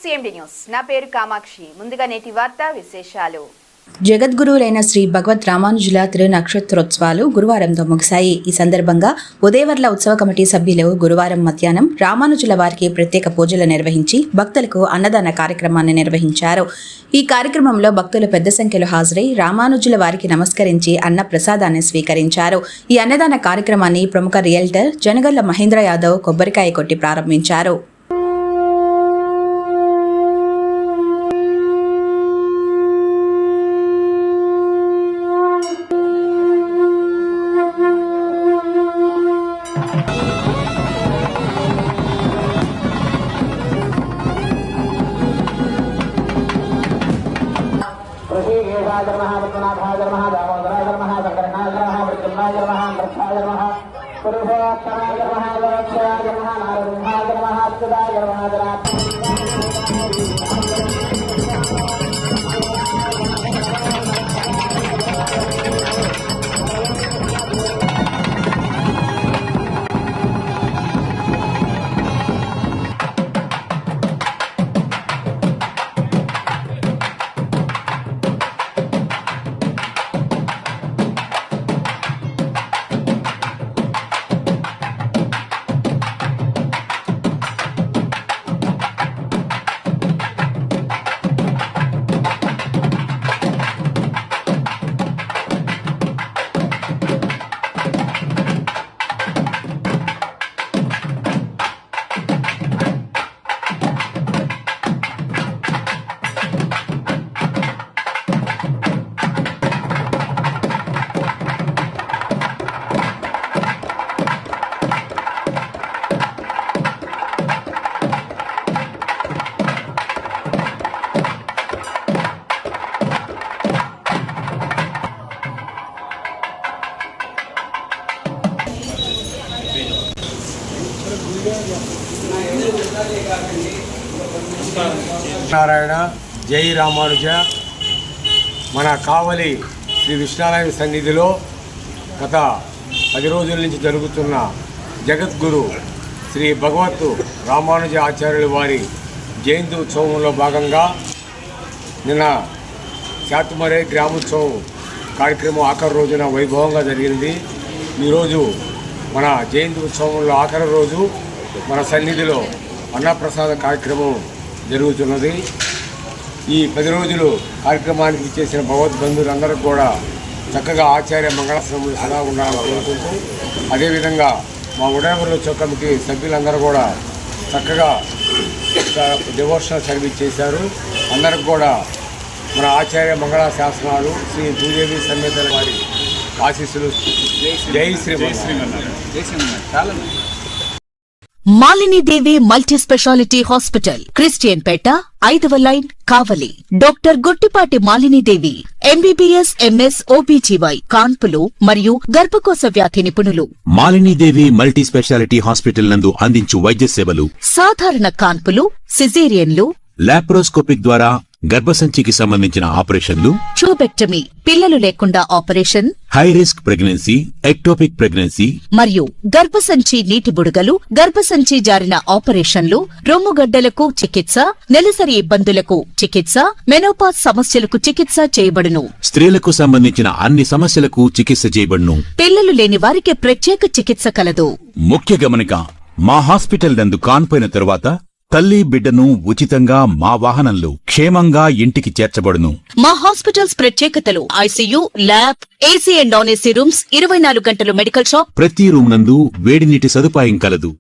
CMD news నా పేరు కామాక్షి ముందుగా నేటి వార్తా విశేషాలు జగద్గురువులైన శ్రీ భగవద్ రామానుజుల తిరునక్షత్రోత్సవాలు గురువారంతో ముగిశాయి. ఈ సందర్భంగా ఉదయవర్ల ఉత్సవ కమిటీ సభ్యులు గురువారం మధ్యాహ్నం రామానుజుల వారికి ప్రత్యేక పూజలు నిర్వహించి భక్తులకు అన్నదాన కార్యక్రమాన్ని నిర్వహించారు. ఈ కార్యక్రమంలో భక్తులు పెద్ద సంఖ్యలో హాజరై రామానుజుల వారికి నమస్కరించి అన్న ప్రసాదాన్ని స్వీకరించారు. ఈ అన్నదాన కార్యక్రమాన్ని ప్రముఖ రియల్టర్ జనగల్ల మహేంద్ర యాదవ్ కొబ్బరికాయ కొట్టి ప్రారంభించారు. నారాయణ జై రామానుజ. మన కావలి శ్రీ విష్ణాలయం సన్నిధిలో గత 10 రోజుల నుంచి జరుగుతున్న జగద్గురు శ్రీ భగవత్ రామానుజ ఆచార్యుల వారి జయంతి ఉత్సవంలో భాగంగా నిన్న శాతుమరే గ్రామోత్సవం కార్యక్రమం ఆఖరి రోజున వైభవంగా జరిగింది. ఈరోజు మన జయంతి ఉత్సవంలో ఆఖరి రోజు మన సన్నిధిలో అన్నప్రసాద కార్యక్రమం జరుగుతున్నది. ఈ 10 రోజులు కార్యక్రమానికి ఇచ్చేసిన భగవద్బంధువులందరికీ కూడా చక్కగా ఆచార్య మంగళాశ్రమంలో సదా ఉండాలని కోరుకుంటూ, అదేవిధంగా మా ఉదయవర్ల ఉత్సవ కమిటీ సభ్యులందరూ కూడా చక్కగా డివోషనల్ సర్వీస్ చేశారు. అందరికి కూడా మన ఆచార్య మంగళ శాసనాలు శ్రీ భూదేవి సమేతల వారి ఆశీస్సులు. జై Srimannarayana. Malini Devi multi speciality hospital, Christian Peta, 5వ line, Kavali. Doctor Guttipati Malinidevi MBBS MS OBGY కాన్పులు మరియు గర్భకోశ వ్యాధి నిపుణులు. మాలినీదేవి మల్టీ స్పెషాలిటీ హాస్పిటల్ నందు అందించు వైద్య సేవలు: సాధారణ కాన్పులు, సిజేరియన్లు, లాప్రోస్కోపిక్ ద్వారా గర్భసంచికి సంబంధించిన ఆపరేషన్లు, ట్యూబెక్టమీ, పిల్లలు లేకుండా operation, high risk pregnancy, ectopic pregnancy మరియు గర్భసంచి నీటి బుడగలు, గర్భసంచి జారిన ఆపరేషన్లు, రొమ్ముగడ్డలకు చికిత్స, నెలసరి ఇబ్బందులకు చికిత్స, మెనోపాజ్ సమస్యలకు చికిత్స చేయబడును. స్త్రీలకు సంబంధించిన అన్ని సమస్యలకు చికిత్స చేయబడును. పిల్లలు లేని వారికి ప్రత్యేక చికిత్స కలదు. ముఖ్య గమనిక: మా హాస్పిటల్ నందు కాన్పోయిన తరువాత తల్లి బిడ్డను ఉచితంగా మా వాహనంలో క్షేమంగా ఇంటికి చేర్చబడును. మా హాస్పిటల్స్ ప్రత్యేకతలు: ICU, lab, AC and non AC rooms, 24 గంటలు మెడికల్ షాప్, ప్రతి రూమ్ నందు వేడి నీటి సదుపాయం కలదు.